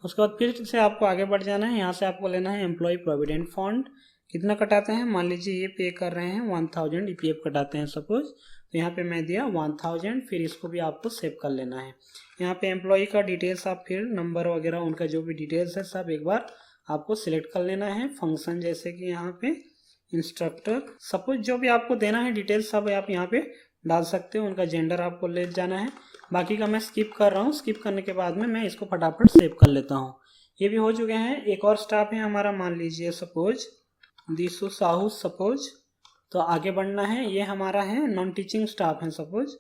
Speaker 1: उसके बाद फिर से आपको आगे बढ़ जाना है। यहाँ से आपको लेना है एम्प्लॉय प्रोविडेंट फंड। कितना कटाते हैं, मान लीजिए ये पे कर रहे हैं 1000 EPF कटाते हैं सपोज। तो यहाँ पे मैं दिया 1000। फिर इसको भी आपको सेव कर लेना है। यहाँ पे एम्प्लॉय का डिटेल्स आप फिर नंबर वगैरह उनका जो भी डिटेल्स है सब एक बार आपको सिलेक्ट कर लेना है। फंक्शन जैसे कि यहाँ पे इंस्ट्रक्टर सपोज जो भी आपको देना है डिटेल्स सब आप यहाँ पे डाल सकते हो। उनका जेंडर आपको ले जाना है। बाकी का मैं स्किप कर रहा हूँ। स्किप करने के बाद में मैं इसको फटाफट सेव कर लेता हूँ। ये भी हो चुके हैं। एक और स्टाफ है हमारा, मान लीजिए सपोज दिशु साहू सपोज। तो आगे बढ़ना है। ये हमारा है नॉन टीचिंग स्टाफ है सपोज।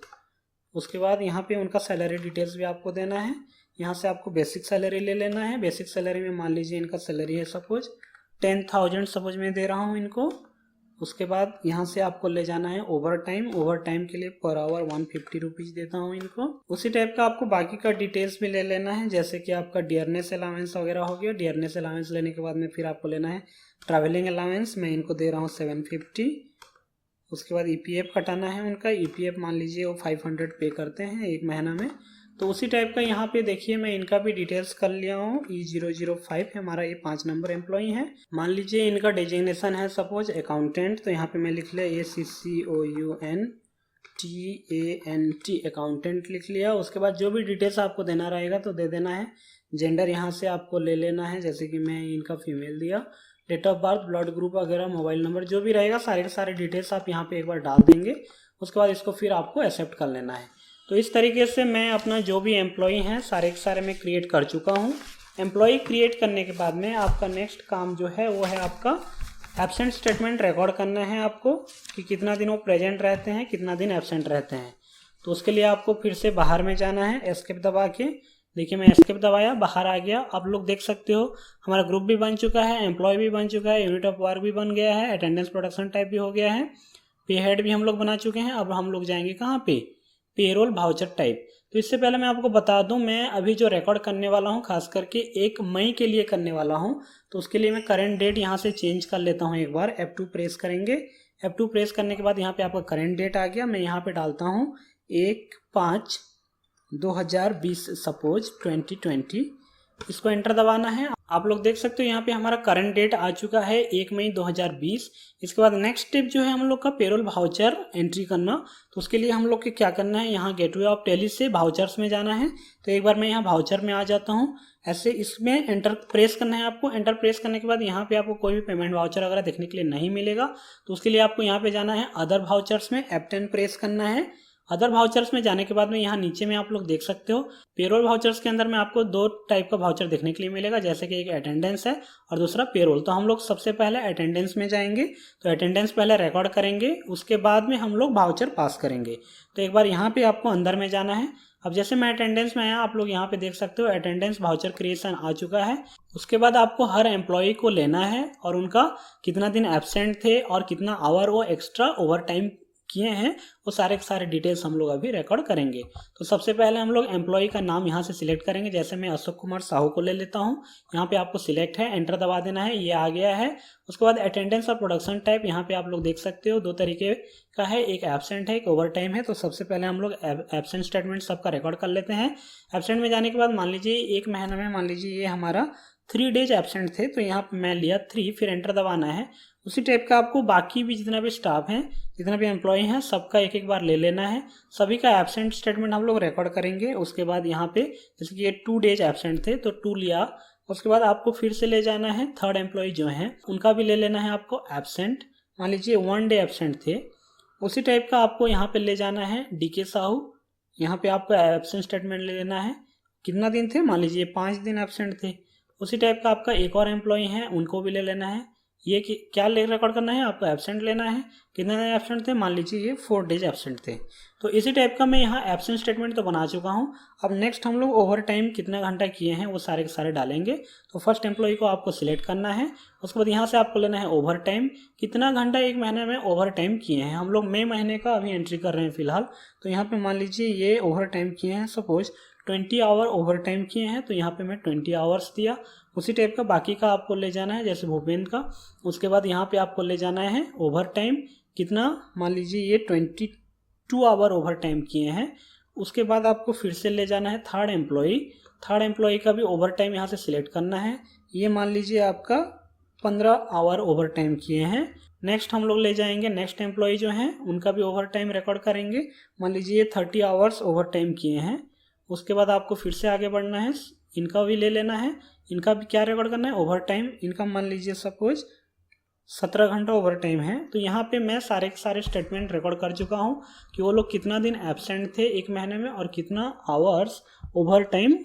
Speaker 1: उसके बाद यहाँ पे उनका सैलरी डिटेल्स भी आपको देना है। यहाँ से आपको बेसिक सैलरी ले लेना है। बेसिक सैलरी में मान लीजिए इनका सैलरी है सपोज 10,000 सपोज मैं दे रहा हूँ इनको। उसके बाद यहाँ से आपको ले जाना है ओवर टाइम। ओवर टाइम के लिए पर आवर 150 रुपीज़ देता हूँ इनको। उसी टाइप का आपको बाकी का डिटेल्स भी ले लेना है, जैसे कि आपका डियरनेस अलाउंस वगैरह हो गया। डियरनेस अलाउंस लेने के बाद में फिर आपको लेना है ट्रैवलिंग अलाउंस। मैं इनको दे रहा हूँ 750। उसके बाद EPF कटाना है उनका। EPF मान लीजिए वो 500 पे करते हैं एक महीना में। तो उसी टाइप का यहाँ पे देखिए मैं इनका भी डिटेल्स कर लिया हूँ। E005 है हमारा, ये 5 नंबर एम्प्लॉई है। मान लीजिए इनका डेजिग्नेशन है सपोज अकाउंटेंट। तो यहाँ पे मैं लिख लिया ACCOUNTANT अकाउंटेंट लिख लिया। उसके बाद जो भी डिटेल्स आपको देना रहेगा तो दे देना है। जेंडर यहाँ से आपको ले लेना है, जैसे कि मैं इनका फीमेल दिया। Date of birth, blood group वगैरह, मोबाइल नंबर जो भी रहेगा सारे के सारे डिटेल्स आप यहाँ पे एक बार डाल देंगे। उसके बाद इसको फिर आपको एक्सेप्ट कर लेना है। तो इस तरीके से मैं अपना जो भी एम्प्लॉई हैं सारे के सारे मैं क्रिएट कर चुका हूँ। एम्प्लॉई क्रिएट करने के बाद में आपका नेक्स्ट काम जो है वो है आपका एब्सेंट स्टेटमेंट रिकॉर्ड करना है आपको, कि कितना दिन वो प्रेजेंट रहते हैं, कितना दिन एब्सेंट रहते हैं। तो उसके लिए आपको फिर से बाहर में जाना है एस्केप दबा के। देखिए मैं एस्केप दबाया, बाहर आ गया। आप लोग देख सकते हो हमारा ग्रुप भी बन चुका है, एम्प्लॉय भी बन चुका है, यूनिट ऑफ वर्क भी बन गया है, अटेंडेंस प्रोडक्शन टाइप भी हो गया है, पे हेड भी हम लोग बना चुके हैं। अब हम लोग जाएंगे कहाँ पे, पेरोल वाउचर टाइप। तो इससे पहले मैं आपको बता दूं, मैं अभी जो रिकॉर्ड करने वाला हूं खास करके 1 मई के लिए करने वाला हूं। तो उसके लिए मैं करंट डेट यहां से चेंज कर लेता हूं। एक बार F2 प्रेस करेंगे। F2 प्रेस करने के बाद यहाँ पे आपका करंट डेट आ गया। मैं यहाँ पे डालता हूँ 1/5/2020 सपोज 2020। इसको एंटर दबाना है। आप लोग देख सकते हो यहाँ पे हमारा करंट डेट आ चुका है 1 मई 2020। इसके बाद नेक्स्ट स्टेप जो है हम लोग का पेरोल वाउचर एंट्री करना। तो उसके लिए हम लोग के क्या करना है, यहाँ गेटवे ऑफ टैली से वाउचर्स में जाना है। तो एक बार मैं यहाँ वाउचर में आ जाता हूँ। ऐसे इसमें एंटर प्रेस करना है आपको। एंटर प्रेस करने के बाद यहाँ पे आपको कोई भी पेमेंट वाउचर वगैरह देखने के लिए नहीं मिलेगा। तो उसके लिए आपको यहाँ पे जाना है अदर वाउचर्स में, F10 प्रेस करना है। अदर वाउचर्स में जाने के बाद में यहाँ नीचे में आप लोग देख सकते हो पेरोल वाउचर्स के अंदर में आपको दो टाइप का वाउचर देखने के लिए मिलेगा, जैसे कि एक अटेंडेंस है और दूसरा पेरोल। तो हम लोग सबसे पहले अटेंडेंस में जाएंगे। तो अटेंडेंस पहले रिकॉर्ड करेंगे, उसके बाद में हम लोग वाउचर पास करेंगे। तो एक बार यहाँ पे आपको अंदर में जाना है। अब जैसे मैं अटेंडेंस में आया, आप लोग यहाँ पे देख सकते हो अटेंडेंस वाउचर क्रिएशन आ चुका है। उसके बाद आपको हर एम्प्लॉय को लेना है और उनका कितना दिन एब्सेंट थे और कितना आवर वो एक्स्ट्रा ओवर टाइम किए हैं, वो सारे के सारे डिटेल्स हम लोग अभी रिकॉर्ड करेंगे। तो सबसे पहले हम लोग एम्प्लॉय का नाम यहाँ से सिलेक्ट करेंगे। जैसे मैं अशोक कुमार साहू को ले लेता हूँ। यहाँ पे आपको सिलेक्ट है, एंटर दबा देना है, ये आ गया है। उसके बाद अटेंडेंस और प्रोडक्शन टाइप यहाँ पे आप लोग देख सकते हो दो तरीके का है, एक एब्सेंट है, एक ओवर टाइम है। तो सबसे पहले हम लोग एब्सेंट स्टेटमेंट सबका रिकॉर्ड कर लेते हैं। एब्सेंट में जाने के बाद मान लीजिए एक महीने में मान लीजिए ये हमारा 3 डेज एब्सेंट थे, तो यहाँ पे मैं लिया 3, फिर एंटर दबाना है। उसी टाइप का आपको बाकी भी जितना भी स्टाफ है, जितना भी एम्प्लॉय हैं, सबका एक एक बार ले लेना है। सभी का एब्सेंट स्टेटमेंट हम लोग रिकॉर्ड करेंगे। उसके बाद यहाँ पे जैसे कि ये 2 डेज एब्सेंट थे तो 2 लिया। उसके बाद आपको फिर से ले जाना है थर्ड एम्प्लॉय जो हैं उनका भी ले लेना है आपको एब्सेंट। मान लीजिए 1 डे एब्सेंट थे, उसी टाइप का आपको यहाँ पे ले जाना है DK साहू। यहाँ पे आपको एब्सेंट स्टेटमेंट ले लेना है, कितना दिन थे, मान लीजिए 5 दिन एब्सेंट थे। उसी टाइप का आपका एक और एम्प्लॉय है, उनको भी ले लेना है। ये क्या ले रिकॉर्ड करना है आपको, एब्सेंट लेना है। कितने दिन एब्सेंट थे, मान लीजिए ये 4 डेज एब्सेंट थे। तो इसी टाइप का मैं यहाँ एब्सेंट स्टेटमेंट तो बना चुका हूँ। अब नेक्स्ट हम लोग ओवर टाइम कितना घंटा किए हैं वो सारे के सारे डालेंगे। तो फर्स्ट एम्प्लॉय को आपको सिलेक्ट करना है। उसके बाद यहाँ से आपको लेना है ओवर टाइम, कितना घंटा एक महीने में ओवर टाइम किए हैं। हम लोग मई महीने का अभी एंट्री कर रहे हैं फिलहाल। तो यहाँ पे मान लीजिए ये ओवर टाइम किए हैं, सपोज 20 आवर ओवर टाइम किए हैं, तो यहाँ पे मैं 20 आवर्स दिया। उसी टाइप का बाकी का आपको ले जाना है, जैसे भूपेंद्र का। उसके बाद यहाँ पे आपको ले जाना है ओवर टाइम कितना, मान लीजिए ये 22 आवर ओवर टाइम किए हैं। उसके बाद आपको फिर से ले जाना है थर्ड एम्प्लॉय का भी ओवर टाइम यहाँ से सिलेक्ट करना है। ये मान लीजिए आपका 15 आवर ओवर टाइम किए हैं। नेक्स्ट हम लोग ले जाएंगे नेक्स्ट एम्प्लॉय जो हैं उनका भी ओवर टाइम रिकॉर्ड करेंगे। मान लीजिए ये 30 आवर्स ओवर टाइम किए हैं। उसके बाद आपको फिर से आगे बढ़ना है, इनका भी ले लेना है। इनका भी क्या रिकॉर्ड करना है, ओवर टाइम। इनका मान लीजिए सपोज 17 घंटा ओवर टाइम है। तो यहाँ पे मैं सारे के सारे स्टेटमेंट रिकॉर्ड कर चुका हूँ कि वो लोग कितना दिन एब्सेंट थे एक महीने में और कितना आवर्स ओवर टाइम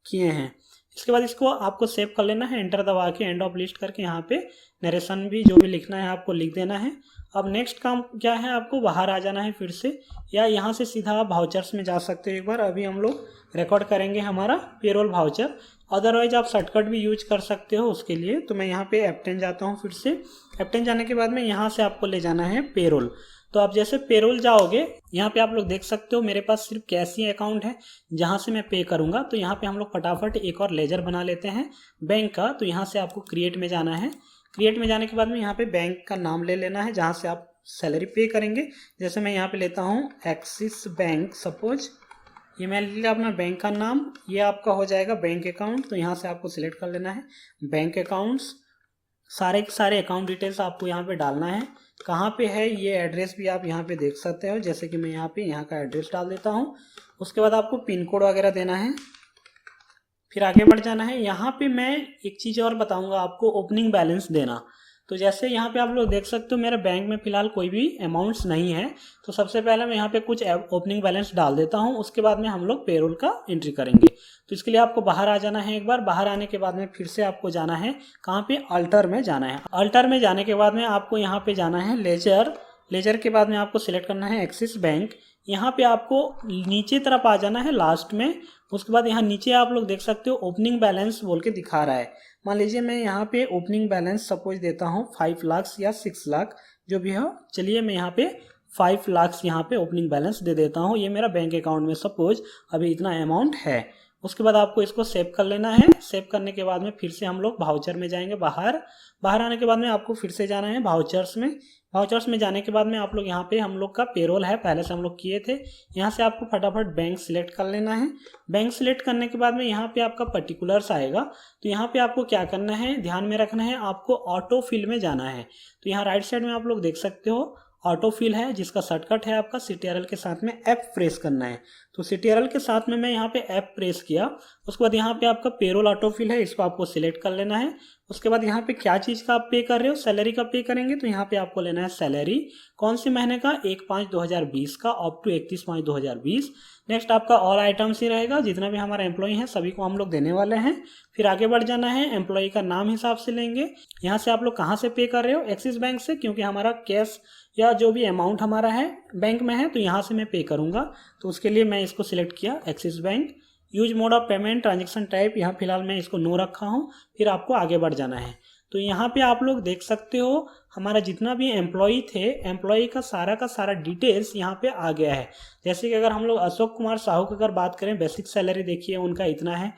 Speaker 1: किए हैं। इसके बाद इसको आपको सेव कर लेना है, एंटर दबा के एंड ऑफ लिस्ट करके यहाँ पे नरेशन भी जो भी लिखना है आपको लिख देना है। अब नेक्स्ट काम क्या है, आपको बाहर आ जाना है फिर से, या यहाँ से सीधा आप वाउचर्स में जा सकते हो। एक बार अभी हम लोग रिकॉर्ड करेंगे हमारा पेरोल वाउचर, अदरवाइज आप शॉर्टकट भी यूज कर सकते हो उसके लिए। तो मैं यहाँ पे F10 जाता हूँ। फिर से F10 जाने के बाद में यहाँ से आपको ले जाना है पेरोल। तो आप जैसे पेरोल जाओगे, यहाँ पे आप लोग देख सकते हो मेरे पास सिर्फ कैश ही अकाउंट है जहाँ से मैं पे करूँगा। तो यहाँ पे हम लोग फटाफट एक और लेजर बना लेते हैं बैंक का। तो यहाँ से आपको क्रिएट में जाना है। क्रिएट में जाने के बाद में यहाँ पे बैंक का नाम ले लेना है जहाँ से आप सैलरी पे करेंगे। जैसे मैं यहाँ पे लेता हूँ एक्सिस बैंक, सपोज ये मैं ले लिया अपना बैंक का नाम। ये आपका हो जाएगा बैंक अकाउंट। तो यहाँ से आपको सिलेक्ट कर लेना है बैंक अकाउंट्स, सारे के सारे अकाउंट डिटेल्स आपको यहाँ पे डालना है। कहाँ पे है ये एड्रेस भी आप यहाँ पे देख सकते हो, जैसे कि मैं यहाँ का एड्रेस डाल देता हूँ। उसके बाद आपको पिन कोड वगैरह देना है, फिर आगे बढ़ जाना है। यहाँ पे मैं एक चीज़ और बताऊँगा आपको, ओपनिंग बैलेंस देना। तो जैसे यहाँ पे आप लोग देख सकते हो मेरे बैंक में फिलहाल कोई भी अमाउंट्स नहीं है। तो सबसे पहले मैं यहाँ पे कुछ ओपनिंग बैलेंस डाल देता हूँ, उसके बाद में हम लोग पेरोल का एंट्री करेंगे। तो इसके लिए आपको बाहर आ जाना है। एक बार बाहर आने के बाद में फिर से आपको जाना है कहाँ पे, अल्टर में जाना है। अल्टर में जाने के बाद में आपको यहाँ पे जाना है लेजर के बाद में आपको सिलेक्ट करना है एक्सिस बैंक। यहाँ पे आपको नीचे तरफ आ जाना है लास्ट में। उसके बाद यहाँ नीचे आप लोग देख सकते हो ओपनिंग बैलेंस बोल के दिखा रहा है। मान लीजिए मैं यहाँ पे ओपनिंग बैलेंस सपोज देता हूँ 5 लाख या 6 लाख जो भी हो। चलिए मैं यहाँ पे 5 लाख यहाँ पे ओपनिंग बैलेंस दे देता हूँ। ये मेरा बैंक अकाउंट में सपोज अभी इतना अमाउंट है। उसके बाद आपको इसको सेव कर लेना है। सेव करने के बाद में फिर से हम लोग वाउचर में जाएंगे। बाहर आने के बाद में आपको फिर से जाना है वाउचर्स में। वाउचर्स में जाने के बाद में आप लोग यहाँ पे हम लोग का पेरोल है, पहले से हम लोग किए थे। यहाँ से आपको फटाफट बैंक सिलेक्ट कर लेना है। बैंक सिलेक्ट करने के बाद में यहाँ पे आपका पर्टिकुलर्स आएगा, तो यहाँ पे आपको क्या करना है, ध्यान में रखना है, आपको ऑटो फिल में जाना है। तो यहाँ राइट साइड में आप लोग देख सकते हो ऑटो फिल है, जिसका शॉर्टकट है आपका CTRL के साथ में F प्रेस करना है। तो CTRL के साथ में मैं यहाँ पे F प्रेस किया, उसके बाद यहाँ पे आपका पेरोल ऑटो फिल है, इसको आपको सिलेक्ट कर लेना है। उसके बाद यहाँ पे क्या चीज़ का आप पे कर रहे हो, सैलरी का पे करेंगे, तो यहाँ पे आपको लेना है सैलरी। कौन से महीने का, 1/5/2020 का अप टू 31/5/2020। नेक्स्ट आपका ऑल आइटम्स ही रहेगा, जितना भी हमारा एम्प्लॉई है सभी को हम लोग देने वाले हैं। फिर आगे बढ़ जाना है, एम्प्लॉई का नाम हिसाब से लेंगे। यहाँ से आप लोग कहाँ से पे कर रहे हो, एक्सिस बैंक से, क्योंकि हमारा कैश या जो भी अमाउंट हमारा है बैंक में है, तो यहाँ से मैं पे करूँगा। तो उसके लिए मैं इसको सिलेक्ट किया axis bank. Use mode of payment, transaction type, यहाँ फिलहाल मैं इसको नो रखा हूँ। फिर आपको आगे बढ़ जाना है। तो यहाँ पे आप लोग देख सकते हो हमारा जितना भी एम्प्लॉई थे, एम्प्लॉई का सारा डिटेल्स यहाँ पे आ गया है। जैसे कि अगर हम लोग अशोक कुमार साहू की अगर बात करें, बेसिक सैलरी देखिए उनका इतना है।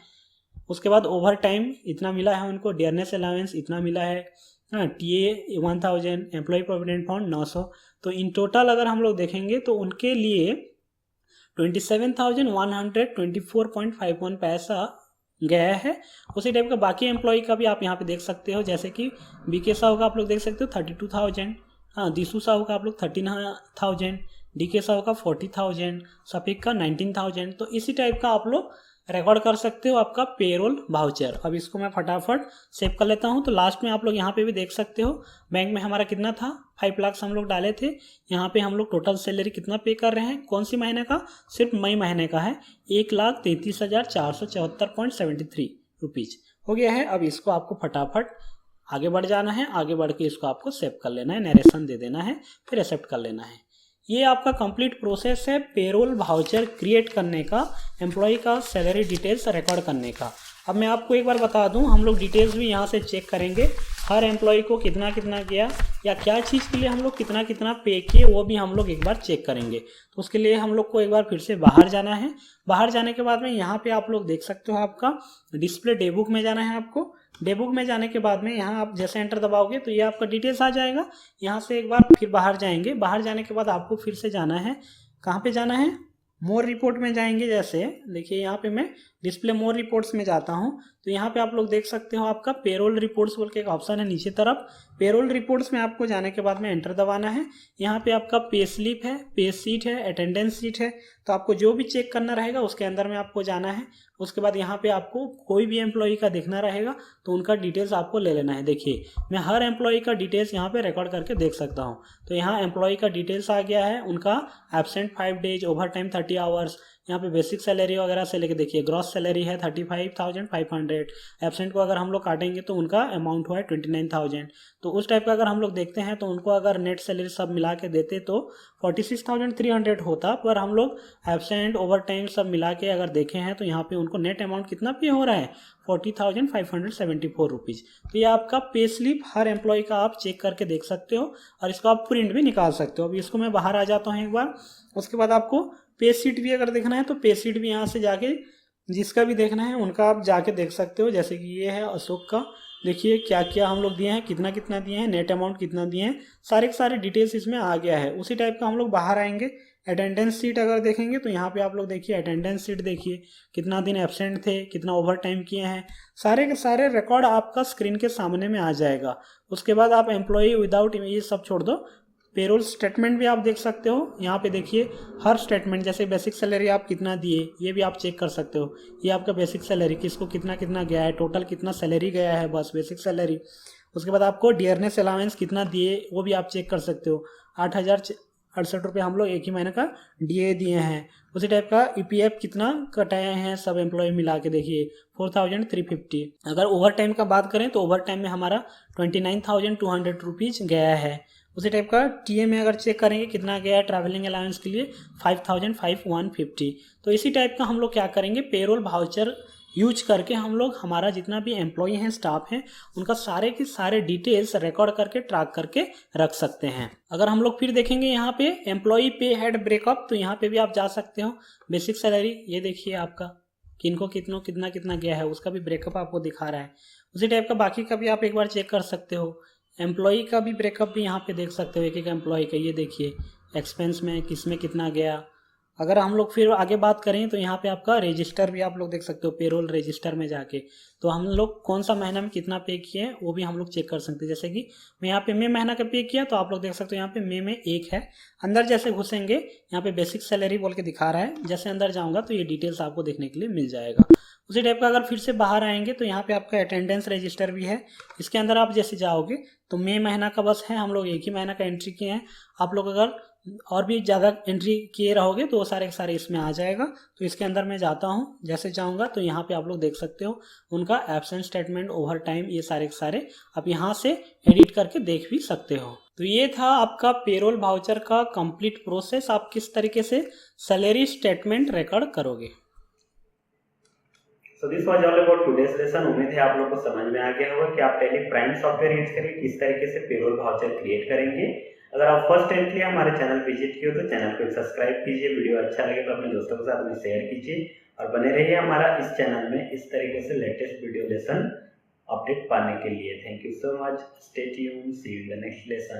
Speaker 1: उसके बाद ओवर टाइम इतना मिला है उनको, डियरनेस अलाउंस इतना मिला है, TA 1000, एम्प्लॉय प्रोविडेंट फंड 900। तो इन टोटल अगर हम लोग देखेंगे तो उनके लिए 27,124.51 पैसा गया है। उसी टाइप का बाकी एम्प्लॉय का भी आप यहाँ पे देख सकते हो, जैसे कि BK साहू का आप लोग देख सकते हो 32,000, दिशु साहू का आप लोग 13,000, DK साहू का 40,000, सफीक का 19,000। तो इसी टाइप का आप लोग रिकॉर्ड कर सकते हो आपका पेरोल वाउचर। अब इसको मैं फटाफट सेव कर लेता हूं। तो लास्ट में आप लोग यहाँ पे भी देख सकते हो बैंक में हमारा कितना था, 5 लाख हम लोग डाले थे। यहाँ पे हम लोग टोटल सैलरी कितना पे कर रहे हैं, कौन सी महीने का, सिर्फ मई महीने का है, 1,33,474.73 रुपीज़ हो गया है। अब इसको आपको फटाफट आगे बढ़ जाना है, आगे बढ़ के इसको आपको सेव कर लेना है, नरेशन दे देना है, फिर एक्सेप्ट कर लेना है। ये आपका कंप्लीट प्रोसेस है पेरोल वाउचर क्रिएट करने का, एम्प्लॉय का सैलरी डिटेल्स रिकॉर्ड करने का। अब मैं आपको एक बार बता दूं, हम लोग डिटेल्स भी यहाँ से चेक करेंगे, हर एम्प्लॉय को कितना कितना गया या क्या चीज़ के लिए हम लोग कितना कितना पे किए, वो भी हम लोग एक बार चेक करेंगे। तो उसके लिए हम लोग को एक बार फिर से बाहर जाना है। बाहर जाने के बाद में यहाँ पे आप लोग देख सकते हो आपका डिस्प्ले डे बुक में जाना है। आपको डे बुक में जाने के बाद में यहाँ आप जैसे एंटर दबाओगे तो ये आपका डिटेल्स आ जाएगा। यहाँ से एक बार फिर बाहर जाएंगे। बाहर जाने के बाद आपको फिर से जाना है, कहाँ पे जाना है, मोर रिपोर्ट में जाएंगे। जैसे देखिए यहाँ पे मैं डिस्प्ले मोर रिपोर्ट्स में जाता हूँ, तो यहाँ पे आप लोग देख सकते हो आपका पेरोल रिपोर्ट्स बोल के एक ऑप्शन है नीचे तरफ। पेरोल रिपोर्ट्स में आपको जाने के बाद में एंटर दबाना है। यहाँ पे आपका पे स्लिप है, पे सीट है, अटेंडेंस सीट है, तो आपको जो भी चेक करना रहेगा उसके अंदर में आपको जाना है। उसके बाद यहाँ पे आपको कोई भी एम्प्लॉय का देखना रहेगा तो उनका डिटेल्स आपको ले लेना है। देखिए मैं हर एम्प्लॉय का डिटेल्स यहाँ पे रिकॉर्ड करके देख सकता हूँ। तो यहाँ एम्प्लॉय का डिटेल्स आ गया है, उनका absent 5 days, over time 30 hours, यहाँ पे बेसिक सैलरी वगैरह से लेके देखिए ग्रॉस सैलरी है 35,500, एब्सेंट को अगर हम लोग काटेंगे तो उनका अमाउंट हुआ है 29,000। तो उस टाइप का अगर हम लोग देखते हैं तो उनको अगर नेट सैलरी सब मिला के देते तो 46,300 होता, पर हम लोग एब्सेंट ओवर टाइम सब मिला के अगर देखे हैं तो यहाँ पे उनको नेट अमाउंट कितना पे हो रहा है, 40,574 रुपीज़। तो ये आपका पे स्लिप हर एम्प्लॉय का आप चेक करके देख सकते हो और इसको आप प्रिंट भी निकाल सकते हो। अभी इसको मैं बाहर आ जाता हूँ एक बार। उसके बाद आपको पे सीट भी अगर देखना है तो पे सीट भी यहाँ से जाके जिसका भी देखना है उनका आप जाके देख सकते हो। जैसे कि ये है अशोक का, देखिए क्या क्या हम लोग दिए हैं, कितना कितना दिए हैं, नेट अमाउंट कितना दिए हैं, सारे के सारे डिटेल्स इसमें आ गया है। उसी टाइप का हम लोग बाहर आएंगे, अटेंडेंस सीट अगर देखेंगे तो यहाँ पे आप लोग देखिए अटेंडेंस सीट, देखिए कितना दिन एब्सेंट थे, कितना ओवर टाइम किए हैं, सारे के सारे रिकॉर्ड आपका स्क्रीन के सामने में आ जाएगा। उसके बाद आप एम्प्लॉय विदाउट ये सब छोड़ दो, पेरोल स्टेटमेंट भी आप देख सकते हो। यहाँ पे देखिए हर स्टेटमेंट, जैसे बेसिक सैलरी आप कितना दिए ये भी आप चेक कर सकते हो। ये आपका बेसिक सैलरी किसको कितना कितना गया है, टोटल कितना सैलरी गया है, बस बेसिक सैलरी। उसके बाद आपको डियरनेस अलाउंस कितना दिए वो भी आप चेक कर सकते हो। 8,068 रुपये हम लोग एक ही महीने का DA दिए हैं। उसी टाइप का EPF कितना कटाए हैं सब एम्प्लॉय मिला के देखिए 4,350। अगर ओवर टाइम का बात करें तो ओवर टाइम में हमारा 29,200 रुपीज़ गया है। उसी टाइप का TA में अगर चेक करेंगे कितना गया है ट्रैवलिंग अलाउंस के लिए 5,550। तो इसी टाइप का हम लोग क्या करेंगे, पेरोल वाउचर यूज करके हम लोग हमारा जितना भी एम्प्लॉय हैं, स्टाफ हैं, उनका सारे के सारे डिटेल्स रिकॉर्ड करके ट्रैक करके रख सकते हैं। अगर हम लोग फिर देखेंगे यहाँ पे एम्प्लॉय पे हेड ब्रेकअप, तो यहाँ पे भी आप जा सकते हो। बेसिक सैलरी ये देखिए आपका किनको कितना कितना कितना गया है उसका भी ब्रेकअप आपको दिखा रहा है। उसी टाइप का बाकी का भी आप एक बार चेक कर सकते हो। एम्प्लॉई का भी ब्रेकअप भी यहाँ पे देख सकते हो, एक एक एम्प्लॉई का। ये देखिए एक्सपेंस में किस में कितना गया। अगर हम लोग फिर आगे बात करें तो यहाँ पे आपका रजिस्टर भी आप लोग देख सकते हो, पेरोल रजिस्टर में जाके तो हम लोग कौन सा महीना में कितना पे किए हैं वो भी हम लोग चेक कर सकते हैं। जैसे कि मैं यहाँ पे मई महीना का पे किया तो आप लोग देख सकते हो यहाँ पे मई में 1 है। अंदर जैसे घुसेंगे यहाँ पे बेसिक सैलरी बोल के दिखा रहा है, जैसे अंदर जाऊँगा तो ये डिटेल्स आपको देखने के लिए मिल जाएगा। उसी टाइप का अगर फिर से बाहर आएंगे तो यहाँ पे आपका अटेंडेंस रजिस्टर भी है। इसके अंदर आप जैसे जाओगे तो मई महीना का बस है, हम लोग एक ही महीना का एंट्री किए हैं। आप लोग अगर और भी ज़्यादा एंट्री किए रहोगे तो वो सारे के सारे इसमें आ जाएगा। तो इसके अंदर मैं जाता हूँ, जैसे जाऊँगा तो यहाँ पे आप लोग देख सकते हो उनका एब्सेंट स्टेटमेंट, ओवर टाइम, ये सारे के सारे आप यहाँ से एडिट करके देख भी सकते हो। तो ये था आपका पेरोल वाउचर का कंप्लीट प्रोसेस, आप किस तरीके से सैलरी स्टेटमेंट रिकॉर्ड करोगे।
Speaker 2: So this was all about today's lesson। उम्मीद है आप लोग को समझ में आ गया होगा कि आप टैली प्राइम सॉफ्टवेयर यूज करके किस तरीके से पेरोल वाउचर क्रिएट करेंगे। अगर आप फर्स्ट टाइम के लिए हमारे चैनल विजिट किए हो तो चैनल को सब्सक्राइब कीजिए, वीडियो अच्छा लगे तो अपने दोस्तों के साथ में शेयर कीजिए और बने रहिए हमारा इस चैनल में इस तरीके से लेटेस्ट वीडियो लेसन अपडेट पाने के लिए। Thank you so much, stay tuned, see you in the next lesson.